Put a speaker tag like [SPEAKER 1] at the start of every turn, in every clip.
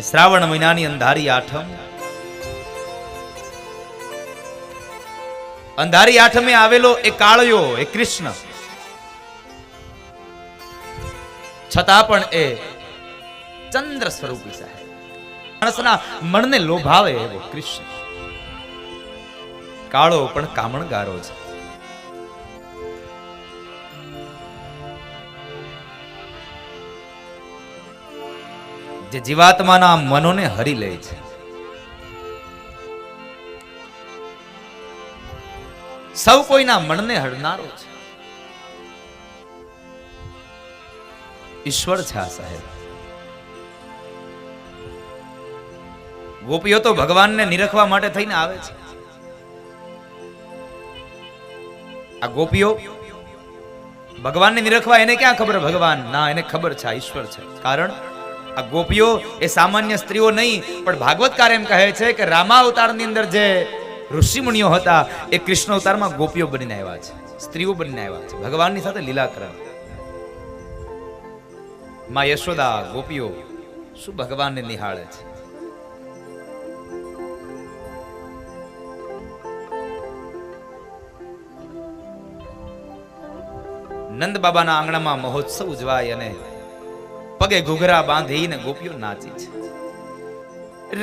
[SPEAKER 1] શ્રાવણ મહિનાની અંધારી આઠમ, અંધારી આઠમે આવેલો એ કાળિયો, એ કૃષ્ણ, છતાં પણ એ ચંદ્ર સ્વરૂપી સાહેબ, માણસના મનને લોભાવે એવો કૃષ્ણ. કાળો પણ કામણગારો છે. જે જીવાત્માના મનોને હરી લે છે. સૌ કોઈના મનને હરનારો છે. ઈશ્વર છે આ સાહેબ. ગોપીઓ તો ભગવાનને નિરખવા માટે થઈને આવે છે. આ ગોપીઓ ભગવાનને નિરખવા, એને ક્યાં ખબર ભગવાન? ના, એને ખબર છે આ ઈશ્વર છે. કારણ આ ગોપીઓ એ સામાન્ય સ્ત્રીઓ નહીં, પણ ભાગવતકાર એમ કહે છે કે રામા અવતારની અંદર જે ઋષિ મુનિઓ હતા એ કૃષ્ણ અવતારમાં ગોપીઓ બનીને આવ્યા છે, સ્ત્રીઓ બનીને આવ્યા છે, ભગવાનની સાથે લીલા કરવા. માં યશોદા ગોપીઓ શું ભગવાનને નિહાળે છે. નંદ બાબાના આંગણામાં મહોત્સવ ઉજવાય અને પગે ઘૂઘરા બાંધીને ગોપીઓ નાચી છે.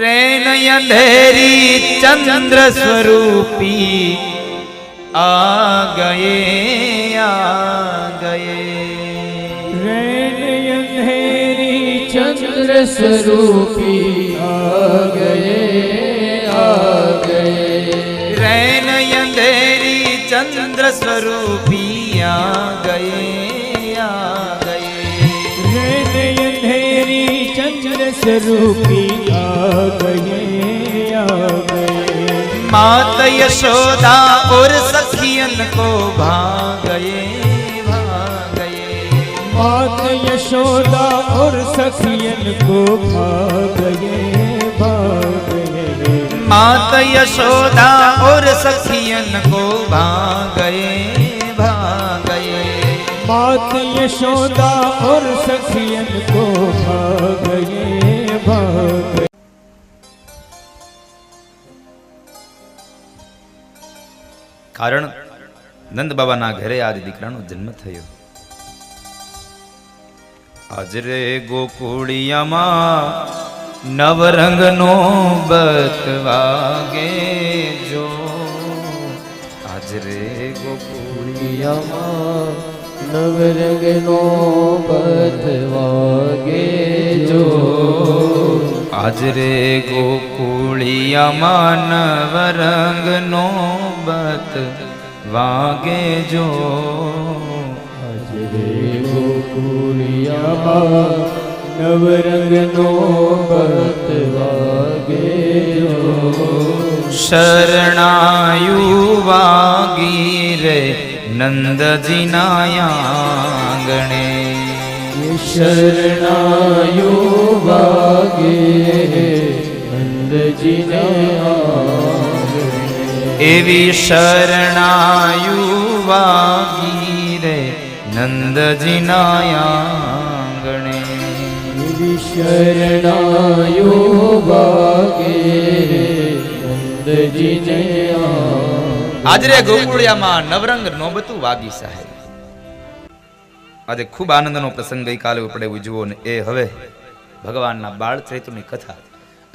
[SPEAKER 1] રેન અંધેરી ચંદ્ર સ્વરૂપી આ ગયે,
[SPEAKER 2] રેન અંધેરી ચંદ્ર સ્વરૂપી આ ગયે,
[SPEAKER 1] રેન અંધેરી ચંદ્ર સ્વરૂપી આ ગયે,
[SPEAKER 2] चंद्र स्वरूपी आ गए,
[SPEAKER 1] मात यशोदा और सखियन को भागए,
[SPEAKER 2] मात यशोदा और सखियन को भागए,
[SPEAKER 1] मात यशोदा और सखियन को भागए,
[SPEAKER 2] मात यशोदा और सखियन को भागए.
[SPEAKER 1] કારણ નંદ બાબાના ઘરે આજ દીકરાનો જન્મ થયો. આજ રે ગોકુળિયામાં નવરંગનો બતવાગે જો, આજ રે ગોકુળિયામાં
[SPEAKER 2] નવરંગનો બતવાગે જો,
[SPEAKER 1] આજ રે ગોકુળિયામાં નવરંગનો બતવાગે જો,
[SPEAKER 2] આજ રે ગોકુળિયામાં નવરંગનો બતવાગે જો,
[SPEAKER 1] શરણાયુ વાગી રે નંદજીના આંગણે,
[SPEAKER 2] શરણાયુ વાગે નંદજીના આંગણે,
[SPEAKER 1] એવી શરણાયુ વાગી રે નંદજીના આંગણે,
[SPEAKER 2] એવી શરણાયુ વાગે નંદજીના આંગણે.
[SPEAKER 1] આજે ગોકુળિયામાં નવરંગ નોબતું વાગી સાહેબ. આજે ખૂબ આનંદનો પ્રસંગ ગઈકાલે આપણે ઉજવો ને એ હવે ભગવાનના બાળ ચરિત્રની કથા.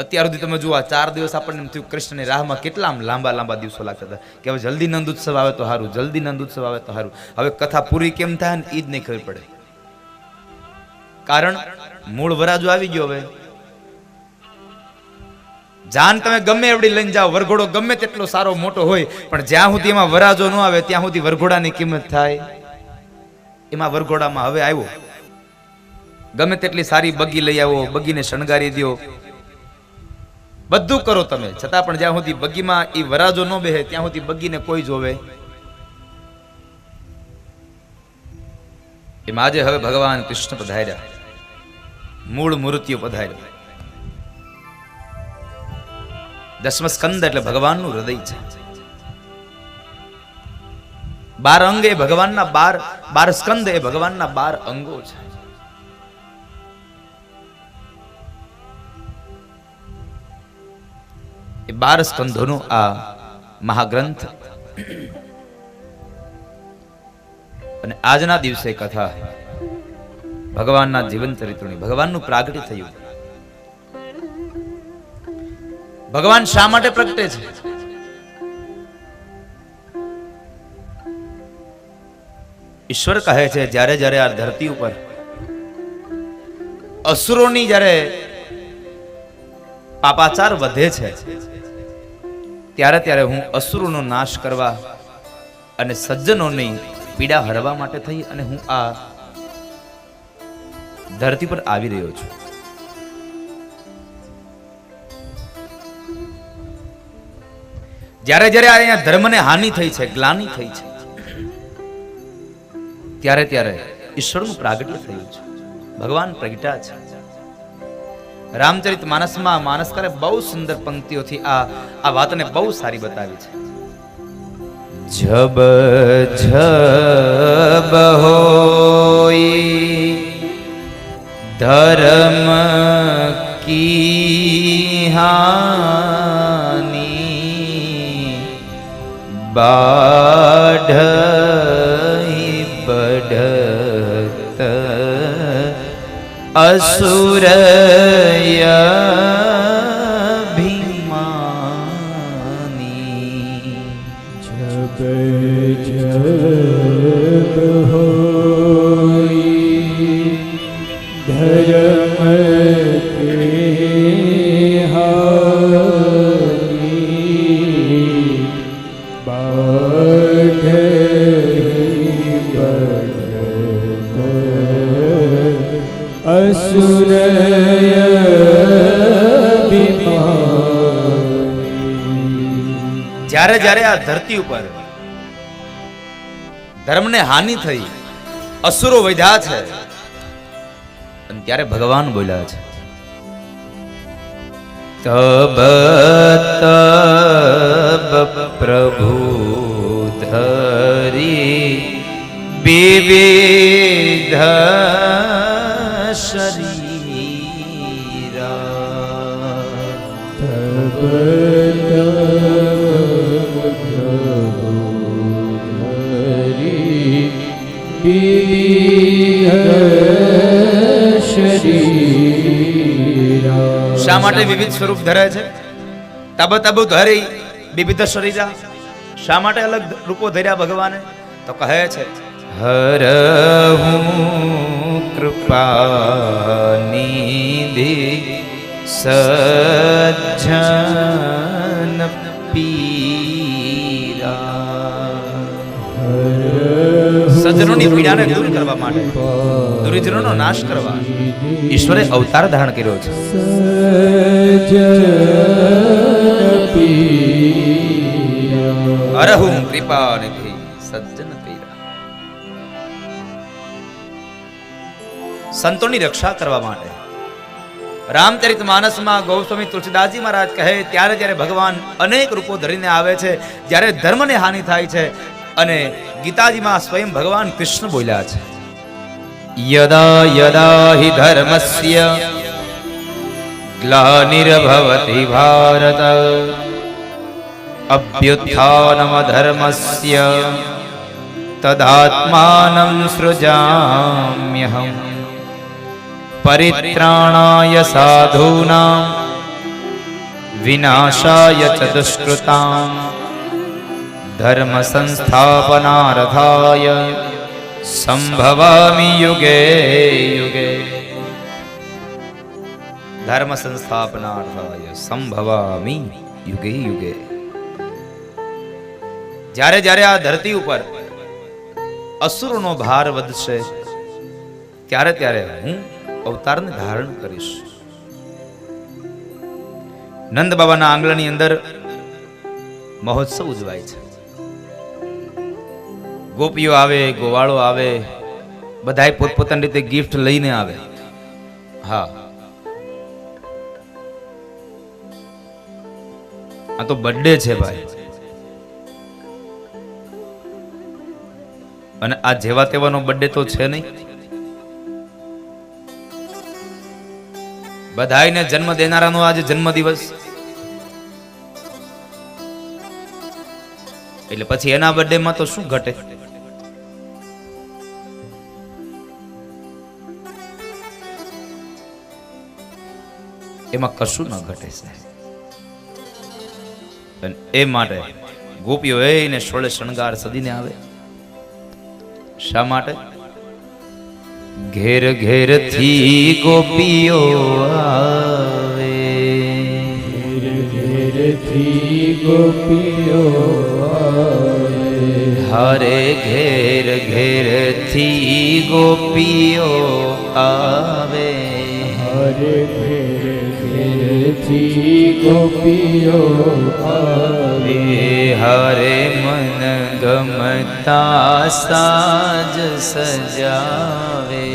[SPEAKER 1] અત્યાર સુધી તમે જુઓ 4 દિવસ આપણને એમ થયું કૃષ્ણની રાહમાં કેટલા લાંબા લાંબા દિવસો લાગતા હતા કે હવે જલ્દી નંદ ઉત્સવ આવે તો સારું, જલ્દી નંદ ઉત્સવ આવે તો સારું. હવે કથા પૂરી કેમ થાય ને એ જ નહીં ખબર પડે. કારણ મૂળ વરાજો આવી ગયો. હવે જાન તમે ગમે એવડી લઈને જાઓ, વરઘોડો ગમે તેટલો સારો મોટો હોય, પણ જ્યાં સુધી એમાં વરાજો ન આવે ત્યાં સુધી વરઘોડાની કિંમત થાય. એમાં વરઘોડામાં હવે આવ્યો, ગમે તેટલી સારી બગી લઈ આવો, બગીને શણગારી દો, બધું કરો તમે, છતાં પણ જ્યાં સુધી બગીમાં એ વરાજો ન બેહે ત્યાં સુધી બગીને કોઈ જોવે. એમાં આજે હવે ભગવાન કૃષ્ણ પધાર્યા, મૂળ મૂર્તિઓ પધાર્યા. દસમ સ્કંદ એટલે ભગવાનનું હૃદય છે. 12 અંગ એ ભગવાનના 12 સ્કંદ એ ભગવાનના 12 અંગો છે. એ 12 સ્કંધોનો આ મહાગ્રંથ અને આજના દિવસે કથા ભગવાનના જીવન ચરિત્રની, ભગવાનનું પ્રાગટ્ય થયું. ભગવાન શા માટે પ્રગટે છે? ઈશ્વર કહે છે જ્યારે જ્યારે આ ધરતી ઉપર અસુરોની જ્યારે પાપાચાર વધે છે ત્યારે ત્યારે હું અસુરોનો નાશ કરવા અને સજ્જનોની પીડા હરવા માટે થઈ અને હું આ ધરતી પર આવી રહ્યો છું. જ્યારે જ્યારે અહીંયા ધર્મને હાનિ થઈ છે, ગ્લાનિ થઈ છે, ત્યારે ત્યારે ઈશ્વરનું પ્રાગટ્ય થયું છે, ભગવાન પ્રગટ્યા છે. રામચરિત માનસમાં માનસકારે બહુ સુંદર પંક્તિઓથી આ વાતને બહુ સારી બતાવી છે. જબ જબ હોઈ ધર્મ કી હાની બાઢઈ બઢત असुरय भीमानी
[SPEAKER 2] जब जब होई धर्म के हानि बाढ़ई बढ़त असुरय
[SPEAKER 1] જ્યારે જ્યારે આ ધરતી ઉપર ધર્મને હાનિ થઈ, અસુરો વધ્યા છે, અને ત્યારે ભગવાન બોલ્યા છે તબ તબ પ્રભુ ધરી વિવિધ શા માટે વિવિધ સ્વરૂપ ધરે છે? તબ તબ ધરી વિવિધ શરીરા, શા માટે અલગ રૂપો ધર્યા ભગવાને? તો કહે છે હરહું કૃપા નિધિ સજ્જન પીરા. સજ્જનોની પીડાને દૂર કરવા માટે, દુર્જનોનો નાશ કરવા ઈશ્વરે અવતાર ધારણ કર્યો છે. હરહું કૃપા નિધિ સજ્જન પીરા. સંતોની રક્ષા કરવા માટે. રામચરિત માનસમાં ગોસ્વામી તુલસીદાસજી મહારાજ કહે ત્યારે જ્યારે ભગવાન અનેક રૂપો ધરીને આવે છે, જ્યારે ધર્મને હાનિ થાય છે, અને ગીતાજીમાં સ્વયં ભગવાન કૃષ્ણ બોલ્યા છે યદા યદા હિ ધર્મસ્ય ગ્લાનિર્ભવતિ ભારત અભ્યુત્થાનમ ધર્મસ્ય તદાત્માનં સૃજામ્યહમ પરિત્રાણાય સાધૂનાં વિનાશાય ચ દુષ્કૃતાં ધર્મ સંસ્થાપનાર્થાય સંભવામિ યુગે યુગે. ધર્મ સંસ્થાપનાર્થાય સંભવામિ યુગે યુગે. જ્યારે જ્યારે આ ધરતી ઉપર અસુરનો ભાર વધશે ત્યારે ત્યારે હું અવતારને ધારણ કરીશ. નંદ બાબાના આંગણાની અંદર મહોત્સવ ઉજવાય છે. ગોપીઓ આવે, ગોવાળો આવે, બધાય પોતપોતાની રીતે ગિફ્ટ લઈને આવે. હા, આ તો બર્થડે છે ભાઈ, અને આ જેવા તેવાનો બર્થડે તો છે નહીં. બધાયને જન્મ દેનારાનો આજે જન્મ દિવસ. એટલે પછી એના બર્થડે માં તો શું ઘટે? એમાં કશું ન ઘટે સાહેબ. અને એ માટે ગોપીઓ એને સોળે શણગાર સદીને આવે. શા માટે? ઘેર ઘેર થી ગોપીઓ આવે,
[SPEAKER 2] ઘેર ઘેરથી ગોપીઓ આવે,
[SPEAKER 1] હરે ઘેર ઘેર થી ગોપીઓ આવે,
[SPEAKER 2] હરે ઘેર ઘેરથી ગોપીઓ આવે,
[SPEAKER 1] હરે મન ગમતા સાજ સજાવે,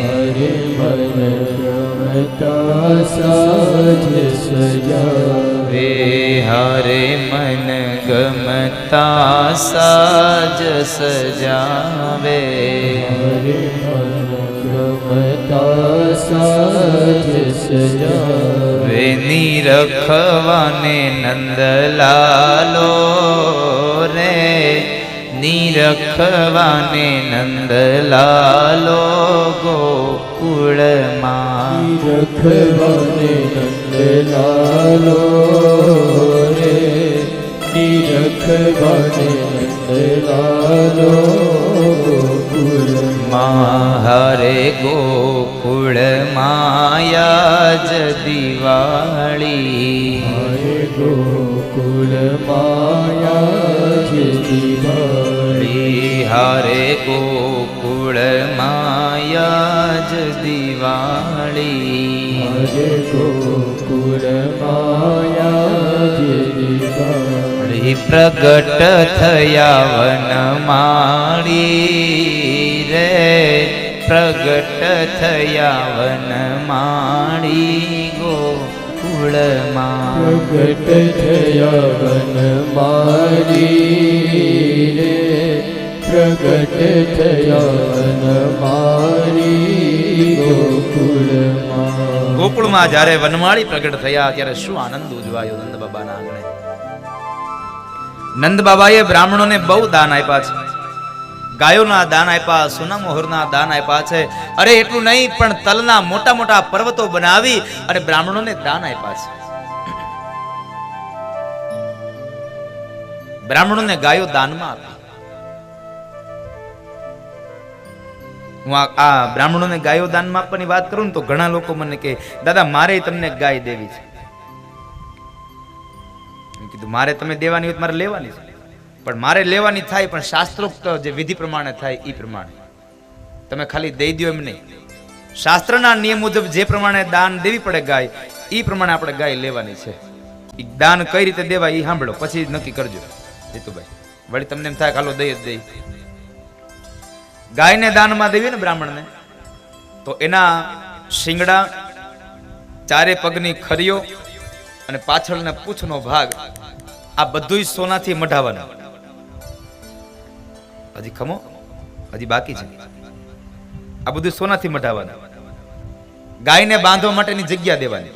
[SPEAKER 2] હરે મન ગમતા સાજ સજાવે,
[SPEAKER 1] હરે મન ગમતા સાજ સજાવે,
[SPEAKER 2] હરે મન ગમતા સાજ સજાવે,
[SPEAKER 1] નિરખવાને નંદલાલો રે, નિરખવાને નંદલાલો ગોકુળમાં,
[SPEAKER 2] નિરખવાને નંદલાલો રે, નિરખવાને નંદલાલો ગોકુળમાં,
[SPEAKER 1] હરે ગોકુળ માયા જ દિવાળી,
[SPEAKER 2] હરે ગોકુળ માયા જ દિવાળી,
[SPEAKER 1] હરે ગોકુળ માયા જ દિવાળી,
[SPEAKER 2] હરે ગોકુળ માયા જ દિવાળી,
[SPEAKER 1] પ્રગટ થયા વનમાળી રે, પ્રગટ થયા વનમાળી ગોકુળમાં,
[SPEAKER 2] પ્રગટ થયા વનમાળી રે, પ્રગટ થયા વનમાળી ગોકુળમાં.
[SPEAKER 1] ગોકુળમાં જ્યારે વનમાળી પ્રગટ થયા ત્યારે શું આનંદ ઉજવાયો નંદ બાબાના આંગણે. નંદ બાબાએ બ્રાહ્મણોને બહુ દાન આપ્યા છે, ગાયોના દાન આપ્યા, સોના મોહરના દાન આપ્યા છે. અરે એટલું નહીં, પણ તલના મોટા મોટા પર્વતો બનાવી અને બ્રાહ્મણોને દાન આપ્યા છે. બ્રાહ્મણોને ગાયો દાનમાં આપી. હું આ બ્રાહ્મણોને ગાયો દાનમાં આપવાની વાત કરું ને તો ઘણા લોકો મને કહે, દાદા મારે તમને ગાય દેવી છે. કીધું મારે તમે દેવાની હોય મારે લેવાની છે, પણ મારે લેવાની થાય પણ શાસ્ત્રોક્ત જે વિધિ પ્રમાણે થાય એ પ્રમાણે. તમે ખાલી દઈ દો એમ નહીં. શાસ્ત્રના નિયમ મુજબ જે પ્રમાણે દાન દેવી પડે ગાય, એ પ્રમાણે આપણે ગાય લેવાની છે. એ દાન કઈ રીતે દેવાય એ સાંભળો, પછી નક્કી કરજો જીતુભાઈ. વળી તમને એમ થાય ખાલો દઈ જ દઈ. ગાયને દાનમાં દેવી ને બ્રાહ્મણને, તો એના શિંગડા, ચારે પગની ખરીઓ અને પાછળના પૂંછનો ભાગ આ બધું સોનાથી મઢાવવાનું. હજી ખમો, હજી બાકી છે. આ બધું સોનાથી મઢાવવાનું. ગાયને બાંધવા માટેની જગ્યા દેવાની.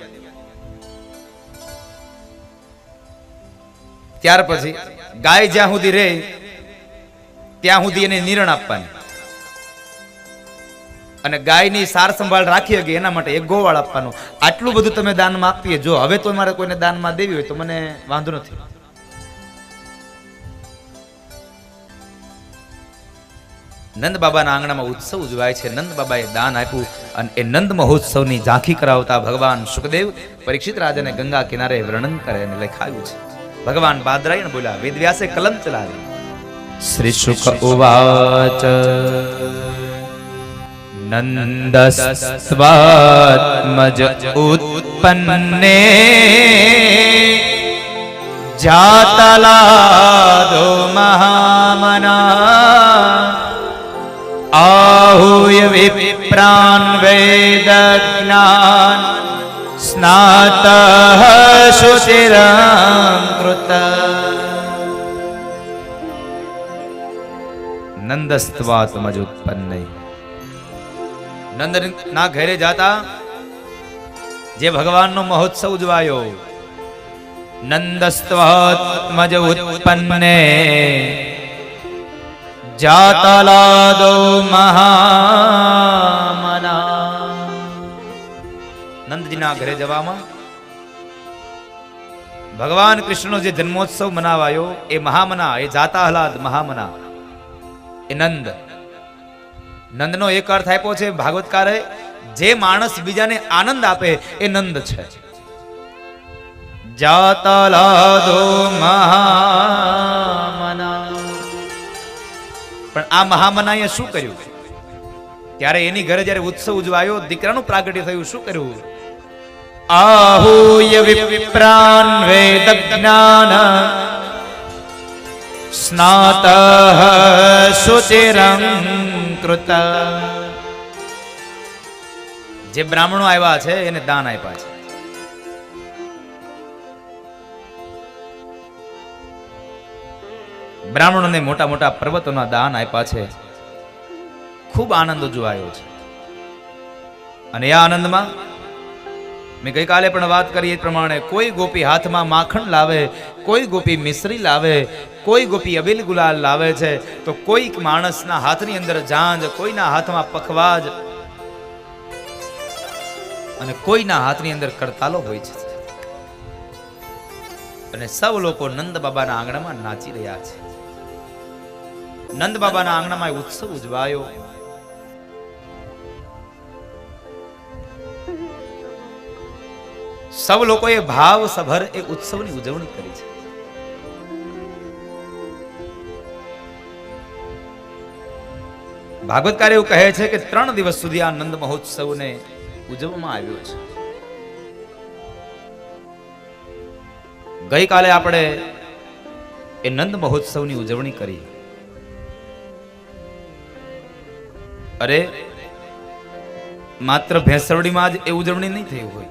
[SPEAKER 1] ત્યાર પછી ગાય જ્યાં સુધી રહે ત્યાં સુધી એને નિરણ આપવાની. અને ગાયની સાર સંભાળ રાખી શકે એના માટે એક ગોવાળ આપવાનો. આટલું બધું તમે દાનમાં આપીએ. જો હવે તો મારે કોઈને દાનમાં દેવી હોય તો મને વાંધો નથી. નંદ બાબાના આંગણામાં ઉત્સવ ઉજવાય છે. નંદ બાબાએ દાન આપ્યું અને એ નંદ મહોત્સવની ઝાંખી કરાવતા ભગવાન સુખદેવ પરીક્ષિત રાજાને ગંગા કિનારે વર્ણન કરે અને લખાયું છે. ભગવાન બાદરાયણ બોલ્યા, વેદવ્યાસે કલમ ચલાવી. શ્રી શુક ઉવાચ નંદસ્વાત્મજ ઉત્પન્ને જાતલાદો મહામના આહુય વિપ્રાન વેદ જ્ઞાન સ્નાતઃ શુચિરં કૃત. નંદસ્વાત્મજ ઉત્પન્ને, નંદ ના ઘરે જાતા જે ભગવાનનો મહોત્સવ ઉજવાયો નંદસ્ત્વાત્મજ ઉત્પન્ને જાતલાદો મહામના. નંદજીના ઘરે જવામાં ભગવાન કૃષ્ણનો જે જન્મોત્સવ મનાવાયો એ મહામના, એ જાતાહલાદ મહામના, એ નંદ. નંદનો એક અર્થ આપ્યો છે ભાગવતકારે, જે માણસ બીજાને આનંદ આપે એ નંદ છે. જાતલાદો મહામના. પણ આ મહામનાએ શું કર્યું? ત્યારે એની ઘરે જ્યારે ઉત્સવ ઉજવાયો, દીકરાનું પ્રાગટ્ય થયું, શું કર્યું? આહૂય વિપ્રાન વેદ જ્ઞાન સ્નાતઃ શુચિરં કૃત. જે બ્રાહ્મણો આવ્યા છે એને દાન આપ્યા છે. બ્રાહ્મણોને મોટા મોટા પર્વતોના દાન આપ્યા છે. ખૂબ આનંદ ઉજવાયો છે. અને આ આનંદમાં મેં ગઈકાલે પણ વાત કરી એ પ્રમાણે કોઈ ગોપી હાથમાં માખણ લાવે, કોઈ ગોપી મિશ્રી લાવે, કોઈ ગોપી અબીલ ગુલાલ લાવે છે, તો કોઈક માણસના હાથની અંદર જાંજ, કોઈના હાથમાં પખવાજ અને કોઈના હાથની અંદર કરતાલો હોય છે. અને સૌ લોકો નંદ બાબાના આંગણામાં નાચી રહ્યા છે. નંદ બાબાના આંગણામાં ઉત્સવ ઉજવાયો. સૌ લોકોએ ભાવ સભર એ ઉત્સવની ઉજવણી કરી છે. ભાગવતકાર એવું કહે છે કે 3 દિવસ સુધી આ નંદ મહોત્સવને ઉજવવામાં આવ્યો છે. ગઈકાલે આપણે એ નંદ મહોત્સવની ઉજવણી કરી. અરે માત્ર ભેંસરડીમાં જ એ ઉજવણી નહીં થઈ હોય.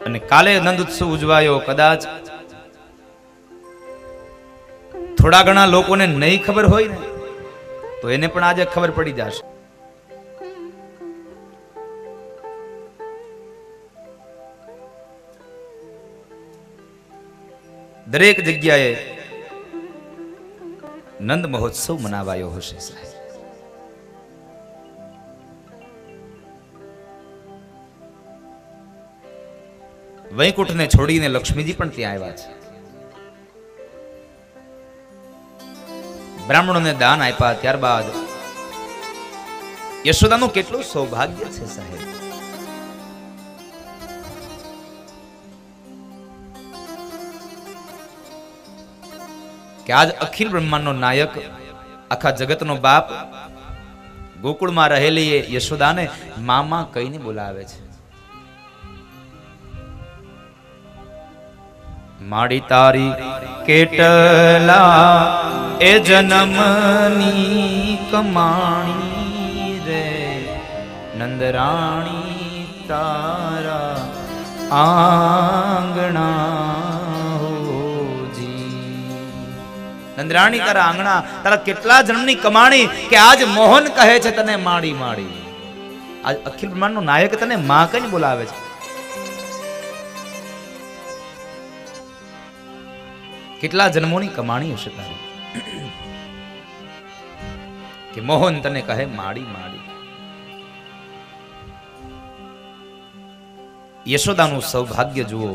[SPEAKER 1] અને કાલે નંદ ઉત્સવ ઉજવાયો. કદાચ થોડા ઘણા લોકોને નહીં ખબર હોય ને, તો એને પણ આજે ખબર પડી જશે. દરેક જગ્યાએ નંદ મહોત્સવ મનાવાયો હશે સાહેબ. વૈકુંઠને છોડીને લક્ષ્મીજી પણ ત્યાં આવ્યા છે. બ્રાહ્મણોને દાન આપ્યા. ત્યારબાદ યશોદાનું કેટલું સૌભાગ્ય છે સાહેબ. કે આજ અખિલ બ્રહ્માંડનો નાયક, આખા જગતનો બાપ, ગોકુળમાં રહેલી એ યશોદાને મામા કહીને બોલાવે છે. માડી તારી કેટલા એ જન્મની કમાણી રે, નંદરાણી તારા આંગણા હોજી. નંદરાણી તારા આંગણા, તારા કેટલા જન્મની કમાણી કે આજ મોહન કહે છે તને માડી માડી. આજ અખિલ બ્રહ્માંડનો નાયક તને માં કહીને બોલાવે છે. કેટલા જન્મોની કમાણી હશે તારી કે મોહન તને કહે માડી માડી. યશોદાનું સૌભાગ્ય જુઓ.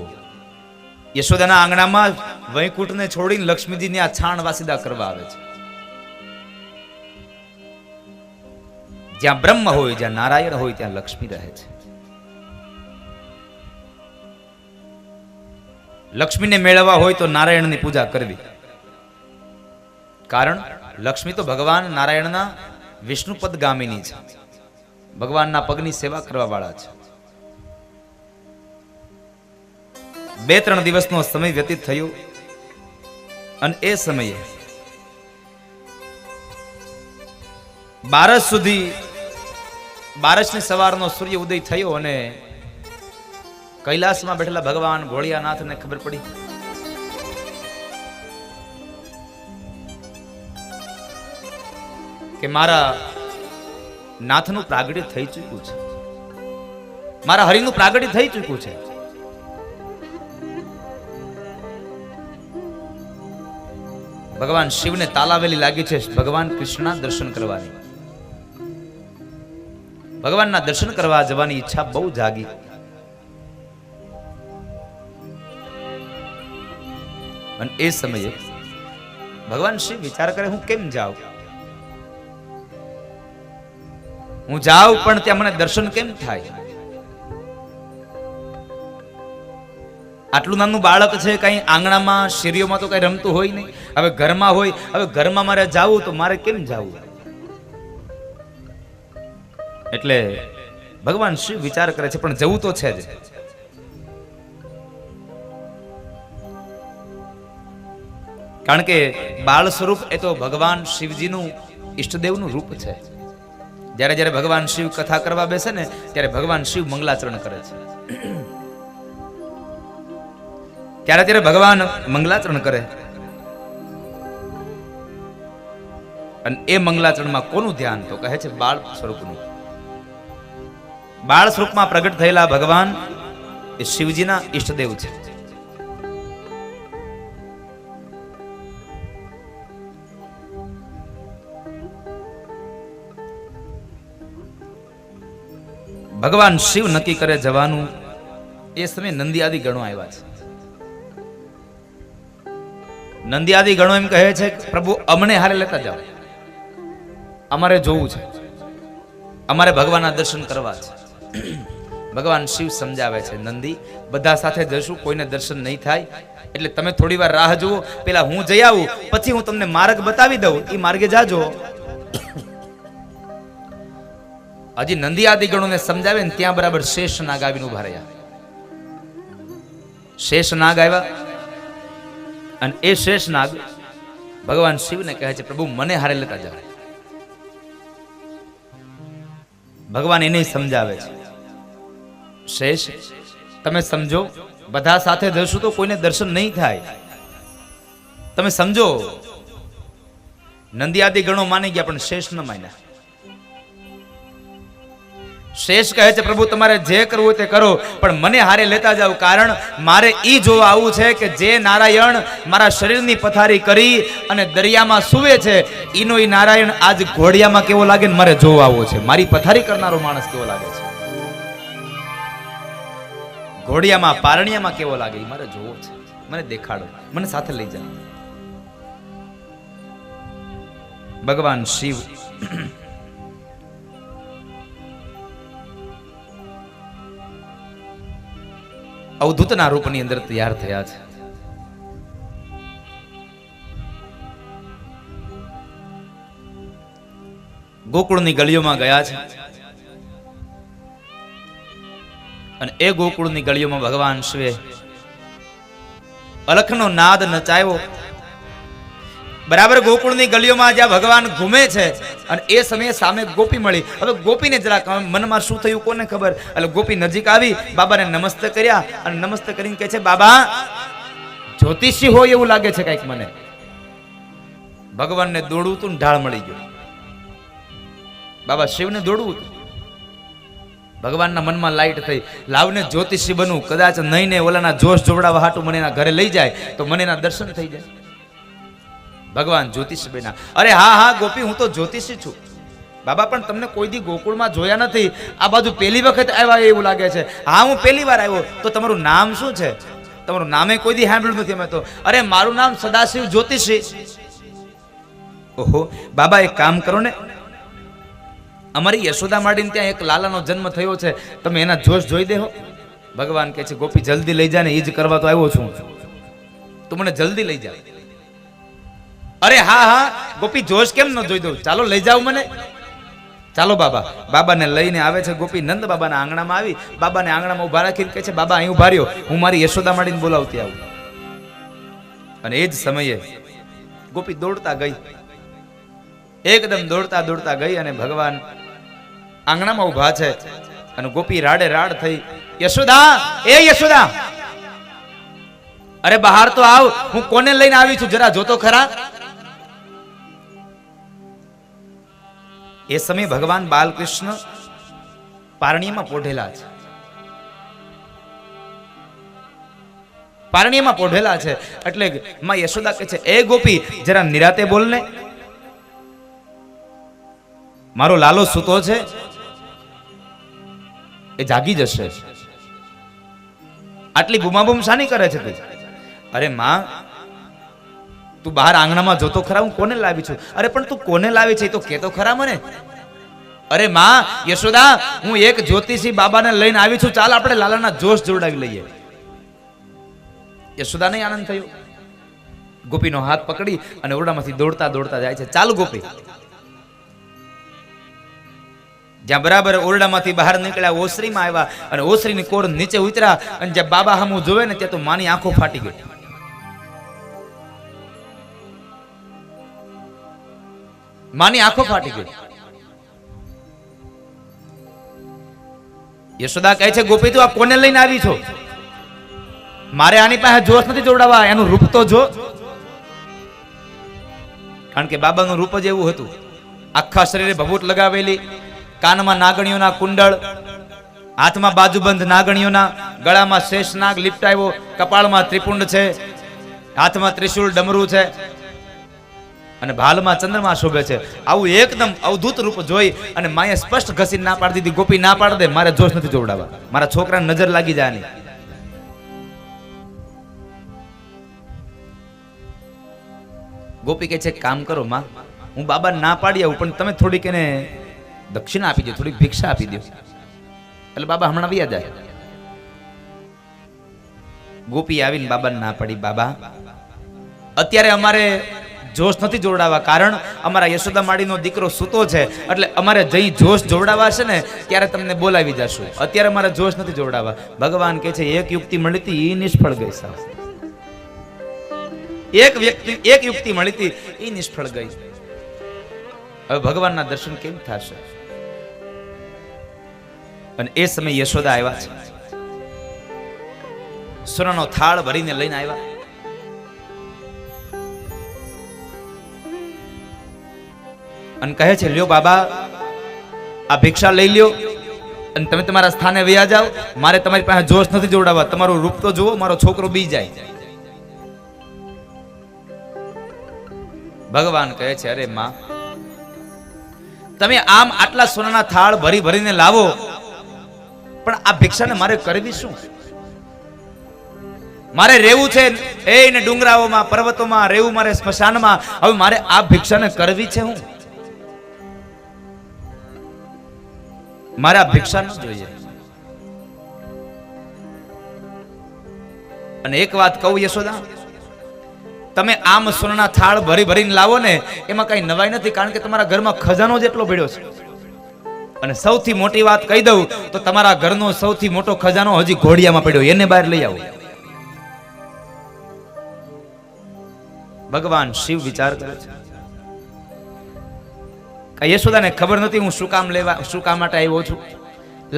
[SPEAKER 1] યશોદાના આંગણામાં વૈકુંઠને છોડીને લક્ષ્મીજીને આ છાણ વાસીદા કરવા આવે છે. જ્યાં બ્રહ્મ હોય, જ્યાં નારાયણ હોય, ત્યાં લક્ષ્મી રહે છે. લક્ષ્મીને મેળવવા હોય તો નારાયણની પૂજા કરવી. કારણ લક્ષ્મી તો ભગવાન નારાયણના વિષ્ણુપદ ગામિની છે. ભગવાનના પગની સેવા કરવા વાળા છે. 2-3 દિવસનો સમય વ્યતીત થયો અને એ સમયે 12 સુધી 12ની સવારનો સૂર્ય ઉદય થયો અને કૈલાસમાં બેઠેલા ભગવાન ભોળિયાનાથને ખબર પડી કે મારા નાથનું પ્રાગટ્ય થઈ ચૂક્યું છે, મારા હરિનું પ્રાગટ્ય થઈ ચૂક્યું છે. ભગવાન શિવને તાલાવેલી લાગી છે ભગવાન કૃષ્ણના દર્શન કરવાની. ભગવાનના દર્શન કરવા જવાની ઈચ્છા બહુ જાગી. અને એ સમયે ભગવાન શિવ વિચાર કરે, હું કેમ જાઉં, હું જાઉં પણ ત્યાં મને દર્શન કેમ થાય? આટલું નાનું બાળક છે, કઈ આંગણામાં શેરીઓમાં તો કઈ રમતું હોય નહીં. હવે ઘરમાં હોય, હવે ઘરમાં મારે જાવું તો મારે કેમ જાવું? એટલે ભગવાન શિવ વિચાર કરે છે, પણ જવું તો છે જ. કારણ કે બાળ સ્વરૂપ એ તો ભગવાન શિવજીનું ઈષ્ટદેવનું રૂપ છે. જ્યારે જ્યારે ભગવાન શિવ કથા કરવા બેસે ને ત્યારે ભગવાન શિવ મંગલાચરણ કરે છે. ત્યારે ત્યારે ભગવાન મંગલાચરણ કરે અને એ મંગલાચરણમાં કોનું ધ્યાન? તો કહે છે બાળ સ્વરૂપનું. બાળ સ્વરૂપમાં પ્રગટ થયેલા ભગવાન એ શિવજીના ઈષ્ટદેવ છે. ભગવાન શિવ નક્કી કરે જવાનું. એ સમયે નંદી આદિ ગણો આવ્યા છે. નંદી આદિ ગણો એમ કહે છે, પ્રભુ અમને હારે લેતા જાઓ, અમારે જોવું છે, અમારે ભગવાનના દર્શન કરવા છે. ભગવાન શિવ સમજાવે છે, નંદી બધા સાથે જશું, કોઈને દર્શન નહીં થાય, એટલે તમે થોડી વાર રાહ જુઓ, પેલા હું જઈ આવું, પછી હું તમને માર્ગ બતાવી દઉં, એ માર્ગે જાજો. હજી નંદી આદિ ગણોને સમજાવે ને ત્યાં બરાબર શેષ નાગ આવીને ઉભા રહ્યા. શેષ નાગ આવ્યા અને એ શેષ નાગ ભગવાન શિવને કહે છે, પ્રભુ મને હારે લેતા જાઓ. ભગવાન એને સમજાવે છે, શેષ તમે સમજો, બધા સાથે જશું તો કોઈને દર્શન નહીં થાય, તમે સમજો. નંદી આદિ ગણો માની ગયા પણ શેષ ન માન્યા. શેષ કહે છે, પ્રભુ તમારે જે કરવું હોય તે કરો, પણ મને હારે લેતા જાઓ, કારણ મારે ઈ જોવા આવવું છે કે જે નારાયણ મારા શરીરની પથારી કરી અને દરિયામાં સૂવે છે, ઈનો ઈ નારાયણ આજ ઘોડિયામાં કેવો લાગે ને મારે જોવા આવવો છે. મારી પથારી કરનારો માણસ કેવો લાગે છે, ઘોડિયામાં પારણિયામાં કેવો લાગે એ મારે જોવો છે. મને દેખાડો, મને સાથે લઈ જાઓ. ભગવાન શિવ અવધૂતના રૂપની અંદર તૈયાર થયા છે. ગોકુળની ગલીઓમાં ગયા છે અને એ ગોકુળની ગલીઓમાં ભગવાન શિવે અલખનો નાદ નચાવ્યો. બરાબર ગોકુળની ગલીઓમાં જ્યાં ભગવાન ઘૂમે છે અને એ સમયે સામે ગોપી મળી. હવે ગોપીને જરાક મનમાં શું થયું કોને ખબર. એટલે ગોપી નજીક આવી, બાબાને નમસ્તે કર્યા અને નમસ્તે કરીને કહે છે, બાબા જ્યોતિષી હોય એવું લાગે છે કઈક મને. ભગવાનને દોડવું હતું, ઢાળ મળી ગયો. બાબા શિવને દોડવું હતું. ભગવાનના મનમાં લાઈટ થઈ, લાવને જ્યોતિષી બનવું, કદાચ નહીં ને ઓલાના જોશ જોવડાવવા હાટું મને એના ઘરે લઈ જાય તો મને એના દર્શન થઈ જાય. ભગવાન જ્યોતિષી બન્યા. અરે હા હા ગોપી, હું તો જ્યોતિષી છું. બાબા પણ તમને કોઈ દી ગોકુળમાં જોયા નથી, આ બાજુ પહેલી વખત આવ્યા એવું લાગે છે. હા હું પહેલી વાર આવ્યો. તો તમારું નામ શું છે? તમારું નામે કોઈ દી સાંભળ્યું નથી અમે તો. અરે મારું નામ સદાશિવ જ્યોતિષી. ઓહો બાબા એક કામ કરો ને, અમારી યશોદા માડીને ત્યાં એક લાલાનો જન્મ થયો છે, તમે એના જોશ જોઈ દેહો. ભગવાન કહે છે, ગોપી જલ્દી લઈ જા ને, એ જ કરવા તો આવ્યો છું, તું મને જલ્દી લઈ જા. અરે હા હા ગોપી, જોશ કેમ ન જોઈ દઉં, ચાલો લઈ જાઓ મને. ચાલો બાબા. બાબાને લઈને આવે છે ગોપી. નંદ બાબાના આંગણામાં આવી, બાબાને આંગણામાં ઉભા રાખીને કહે છે, બાબા અહીં ઉભા રહ્યો, હું મારી યશોદા માડીને બોલાવતી આવું. અને એ જ સમયે ગોપી દોડતા ગઈ, એકદમ દોડતા દોડતા ગઈ અને ભગવાન આંગણામાં ઉભા છે અને ગોપી રાડે રાડ થઈ, યશોદા, એ યશોદા, અરે બહાર તો આવ, હું કોને લઈને આવી છું જરા જોતો ખરા. એ સમયે ભગવાન બાલકૃષ્ણ પારણીમાં પોઢેલા છે. પારણીમાં પોઢેલા છે એટલે માં યશોદા કહે છે, એ ગોપી જરા નિરાતે બોલને, મારો લાલો સૂતો છે, એ જાગી જશે. આટલી બુમાબુમ શાની કરે છે તું? અરે માં, તું બહાર આંગણામાં જોતો ખરા હું કોને લાવી છું? અરે પણ તું કોને લાવી છે એ તો કેતો ખરા મને. અરે માં યશોદા, હું એક જ્યોતિષી બાબાને લઈને આવી છું, ચાલ આપણે લાલાના જોશ જોડાવી લઈએ. યશોદાને આનંદ થયો. ગોપીનો હાથ પકડી અને ઓરડામાંથી દોડતા દોડતા જાય છે. ચાલ ગોપી. જ્યાં બરાબર ઓરડામાંથી બહાર નીકળ્યા, ઓસરીમાં આવ્યા અને ઓસરીની કોર નીચે ઉતર્યા અને જ્યાં બાબા સામું જોવે ને ત્યાં તો માની આંખો ફાટી ગઈ. માની આંખો ફાટી ગઈ. યશોદા કહે છે, ગોપી તું આ કોને લઈને આવી છો? મારે આની પાસે જોશ નથી જોડાવા, એનું રૂપ તો જો. કારણ કે બાબાનું રૂપ જ એવું હતું. આખા શરીરે ભભૂત લગાવેલી, કાનમાં નાગણીઓના કુંડળ, હાથમાં બાજુબંધ નાગણીઓના, ગળામાં શેષનાગ લીપટાવ્યો, કપાળમાં ત્રિપુંડ છે, હાથમાં ત્રિશૂળ ડમરું છે અને ભાલમાં ચંદ્રમા શોભે છે. આવું એકદમ અવધૂત રૂપ જોઈ અને માએ સ્પષ્ટ ઘસીને ના પાડી દીધી, ગોપી ના પાડ દે, મારે જોશ નથી જોવડાવવા, મારા છોકરાને નજર લાગી જાય નહીં. ગોપી કહે છે, કામ કરો માં, હું બાબા ના પાડી આવું, પણ તમે થોડીક એને દક્ષિણા આપી દો, થોડીક ભિક્ષા આપી દો, એટલે બાબા હમણાં વ્યા જાય. ગોપી આવીને બાબાને ના પાડી, બાબા અત્યારે અમારે જોશ નથી જોડાવા, કારણ અમારા યશોદા માડીનો દીકરો સૂતો છે, એટલે અમારે જઈ જોશ જોડાવા છે ને ત્યારે તમને બોલાવી જશું, અત્યારે અમારે જોશ નથી જોડાવા. ભગવાન કહે છે, એક યુક્તિ મળી હતી એ નિષ્ફળ ગઈ. સાહેબ એક યુક્તિ મળી હતી એ નિષ્ફળ ગઈ. હવે ભગવાનના દર્શન કેમ થશે? અને એ સમય યશોદા આવ્યા છે, સોનાનો થાળ ભરીને લઈને આવ્યા. અને કહે છે, લ્યો બાબા, આ ભિક્ષા લઈ લ્યો અને તમે તમારા સ્થાને વયા જાઓ, મારે તમારી પાસે જોશ નથી જોડાવા, તમારું રૂપ તો જુઓ, મારો છોકરો બી જાય. ભગવાન કહે છે, અરે માં, તમે આમ આટલા સોનાના થાળ ભરી ભરીને લાવો, પણ આ ભિક્ષાને મારે કરવી શું? મારે રહેવું છે એને ડુંગરાઓમાં, પર્વતોમાં રહેવું, મારે સ્મશાનમાં. હવે મારે આ ભિક્ષાને કરવી છે હું? મારે આ ભિક્ષા ન જોઈએ. અને એક વાત કહું યશોદા, તમે આમ સોનાના થાળ ભરી ભરીને લાવો ને એમાં કઈ નવાઈ નથી, કારણ કે તમારા ઘરમાં ખજાનો જેટલો પડ્યો છે. અને સૌથી મોટી વાત કહી દઉં તો તમારા ઘરનો સૌથી મોટો ખજાનો હજી ઘોડિયામાં પડ્યો, એને બહાર લઈ આવો. ભગવાન શિવ વિચાર કરે છે, યશોદાને ખબર નથી હું શું કામ માટે આવ્યો છું.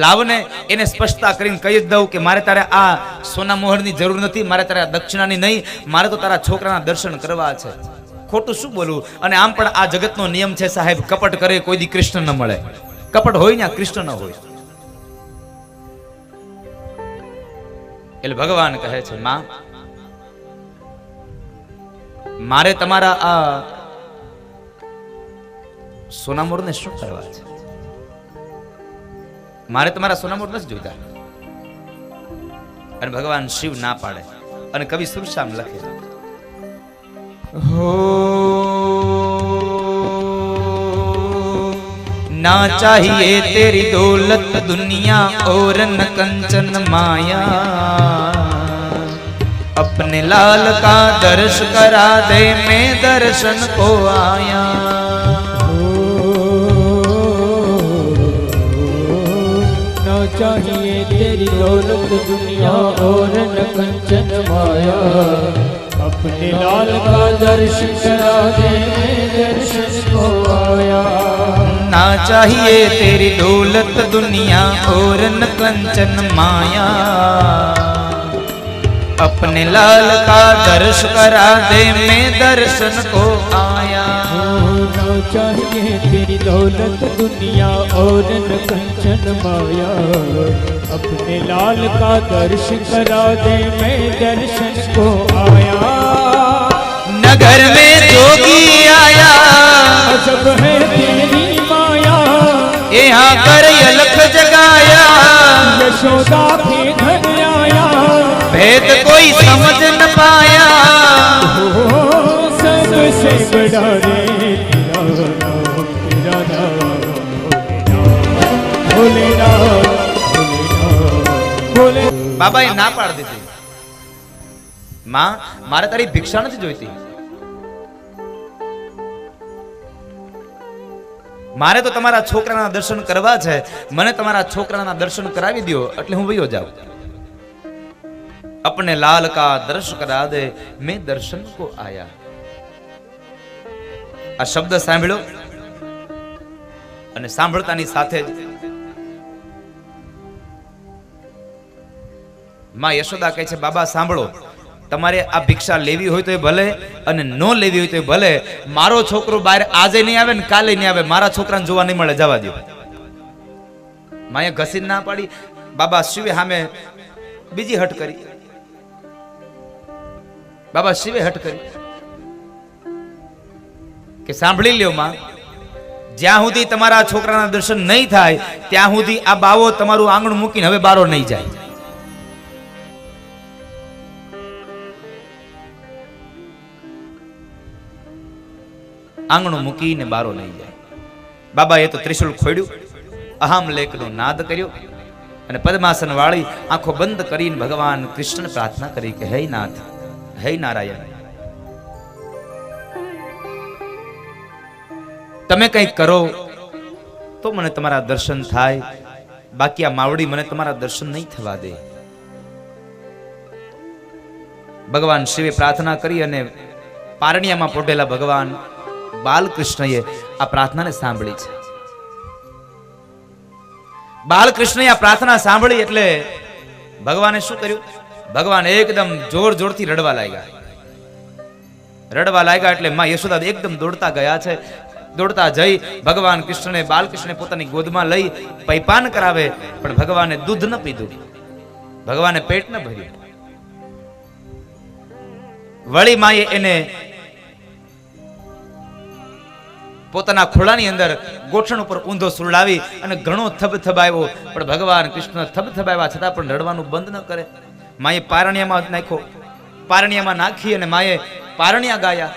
[SPEAKER 1] લાવને એને સ્પષ્ટતા કરીને કહી જ દઉં કે મારે તારે આ સોના મોહરની જરૂર નથી, મારે તારે દક્ષિણાની નહીં, મારે તો તારા છોકરાના દર્શન કરવા છે. ખોટું શું બોલું? અને આમ પણ આ જગતનો નિયમ છે સાહેબ, કપટ કરે કોઈ દી કૃષ્ણ ન મળે. કપટ હોય ને કૃષ્ણ ન હોય. એટલે ભગવાન કહે છે, માં, મારે તમારા આ સોનામોરને શું કરવા છે? મારે તમારા સોનામોર નથી જોઈતા. અને ભગવાન શિવ ના પાડે. અને કવિ સુરશ્યામ લખે, હો ના ચાહિए तेरी दौलत दुनिया और न कंचन माया, अपने लाल का दर्श करा दे मैं दर्शन को आया.
[SPEAKER 2] चाहिए तेरी दौलत दुनिया और न कंचन माया, अपने लाल का दर्शन करा दे दर्शन को आया.
[SPEAKER 1] ना चाहिए तेरी दौलत दुनिया और न कंचन माया, अपने लाल का दर्श करा दे, मैं दर्शन को आया।
[SPEAKER 2] न चाहिए तेरी दौलत दुनिया और न कंचन माया, अपने लाल का दर्श करा दे, मैं दर्शन को आया।
[SPEAKER 1] नगर में जोगी आया,
[SPEAKER 2] सब है तेरी माया,
[SPEAKER 1] यहाँ कर अलख जगाया।
[SPEAKER 2] यशोदा के घर आया,
[SPEAKER 1] भेद कोई समझ न पाया।
[SPEAKER 2] सबसे बड़ा रे तेरा नाम, भोलेनाथ, भोले।
[SPEAKER 1] बाबा એ ના પાડી દીધી, માં મારે તારી ભિક્ષા નથી જોઈતી, મારે તો તમારા છોકરાના દર્શન કરવા છે, મને તમારા છોકરાના દર્શન કરાવી દો એટલે હું વયો જાઉં। अपने लाल का दर्श करा दे, मैं दर्शन को आया। આ શબ્દ સાંભળ્યો અને સાંભળતાની સાથે જ માં યશોદા કહે છે, બાબા સાંભળો, તમારે આ ભિક્ષા લેવી હોય તો ભલે અને ન લેવી હોય તો ભલે, મારો છોકરો બહાર આજે નહીં આવે ને કાલે નહીં આવે, મારા છોકરાને જોવા નહીં મળે, જવા દો। માએ ઘસીને ના પાડી, બાબા શિવે સામે બીજી હટ કરી, બાબા શિવે હટ કરી કે સાંભળી લ્યો માં, જ્યાં સુધી તમારા છોકરાના દર્શન નહીં થાય ત્યાં સુધી આ બાવો તમારું આંગણું મૂકીને હવે બારો નહીં જાય। આંગણું મૂકીને બારો નહીં જાય। બાબાએ તો ત્રિશુલ ખોડ્યું, અહમ લેખનો નાદ કર્યો અને પદ્માસન વાળી આંખો બંધ કરીને ભગવાન કૃષ્ણ પ્રાર્થના કરી કે હે નાથ, હે નારાયણ, તમે કંઈક કરો તો મને તમારા દર્શન થાય, બાકી આ માવડી મને તમારા દર્શન નહીં થવા દે। ભગવાન શિવે પ્રાર્થના કરી અને પારણિયામાં પોઢેલા ભગવાન બાલકૃષ્ણએ આ પ્રાર્થનાને સાંભળી છે। બાલકૃષ્ણએ આ પ્રાર્થના સાંભળી એટલે ભગવાને શું કર્યું, ભગવાન એકદમ જોર જોરથી રડવા લાગ્યા। રડવા લાગ્યા એટલે માં યશોદા એકદમ દોડતા ગયા છે। દોડતા જઈ ભગવાન કૃષ્ણને બાલકૃષ્ણને પોતાની ગોદમાં લઈ પૈપાન કરાવે, પણ ભગવાને દૂધ ન પીધું, ભગવાને પેટ ન ભર્યું। વળી માએ એને પોતાના ખોળાની અંદર ગોઠણ ઉપર ઊંધો સુરડાવી અને ઘણો થબથબાવ્યો, પણ ભગવાન કૃષ્ણ થબથબાવ્યા છતાં પણ રડવાનું બંધ ન કરે। માએ પારણિયામાં નાખ્યો, પારણિયામાં નાખી અને માએ પારણિયા ગાયા।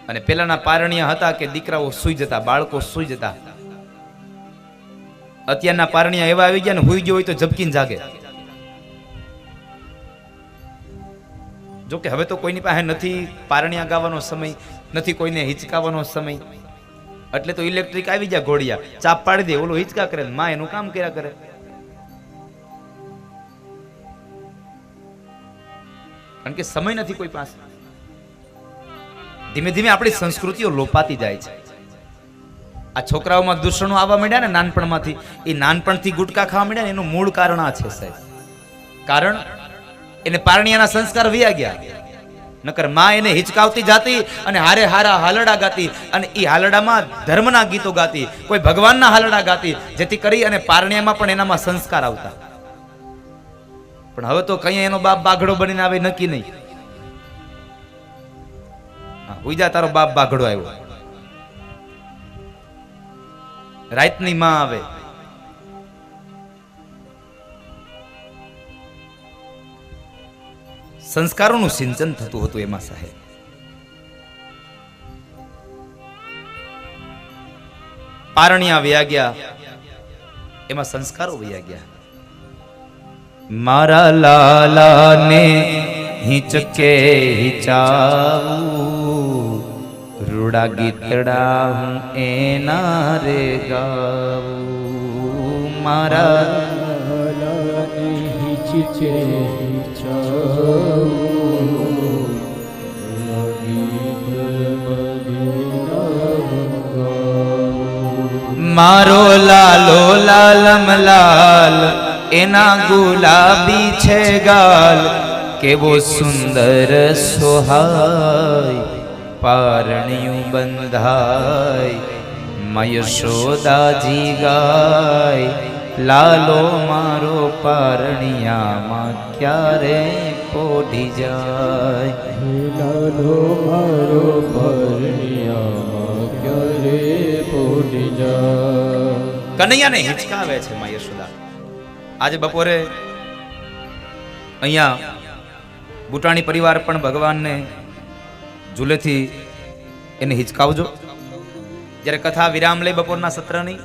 [SPEAKER 1] અને પેલાના પારણિયા હતા કે દીકરાઓ સુઈ જતા, બાળકો સુઈ જતા। અત્યારના પારણિયા એવા આવી ગયા ને, હુઈ ગયો હોય તો ઝબકીને જાગે। જો કે હવે તો કોઈની પાસે નથી પારણિયા ગાવાનો સમય, નથી કોઈને હિચકાવાનો સમય, એટલે તો ઇલેક્ટ્રિક આવી ગયા ઘોડિયા, ચાપ પાડી દે, ઓલો હિચકા કરે, માં એનું કામ કર્યા કરે। કારણ કે સમય નથી કોઈ પાસે। ધીમે ધીમે આપણી સંસ્કૃતિઓ લોપાતી જાય છે। આ છોકરાઓમાં દૂષણો આવવા માંડ્યા ને નાનપણમાંથી, એ નાનપણથી ગુટકા ખાવા માંડ્યા ને એનું મૂળ કારણ આ છે સાહેબ। કારણ એને પારણિયાના સંસ્કાર વયા ગયા, નકર માં એને હિચકાવતી જાતી અને હારે હારા હાલડા ગાતી, અને એ હાલડામાં ધર્મના ગીતો ગાતી, કોઈ ભગવાનના હાલડા ગાતી, જેથી કરી અને પારણિયામાં પણ એનામાં સંસ્કાર આવતા। પણ હવે તો કઈ એનો બાપ બાઘડો બનીને આવે નક્કી નહીં। હુઈજા તારો બાપ બાઘડો આવ્યો, રાતની માં આવે, સંસ્કારોનું સિંચન થતું હતું એમાં સાહેબ। પારણિયા વયા ગયા, એમાં સંસ્કારો વયા ગયા। મારા લાલાને હિચકે હિચાવું, રૂડા ગીતડા હું એના રે ગાવું। મારા
[SPEAKER 2] લાલાને હિચકે
[SPEAKER 1] મારો લાલો લાલમ લાલ એના ગુલાબી છે ગાલ કેવો સુંદર સોહાય પારણિયું બંધાય માં યશોદાજી ગાય લાલો મારો પારણિયામાં ક્યારે પોઢી જાય
[SPEAKER 2] લાલો મારો પરણિયામાં ક્યારે પોઢી જાય.
[SPEAKER 1] કનૈયાને હિચકાવે છે માં યશોદા. આજે બપોરે અહીંયા બુટાણી પરિવાર પણ ભગવાનને ઝૂલેથી એને હિચકાવજો. જ્યારે કથા વિરામ લે બપોરના સત્રની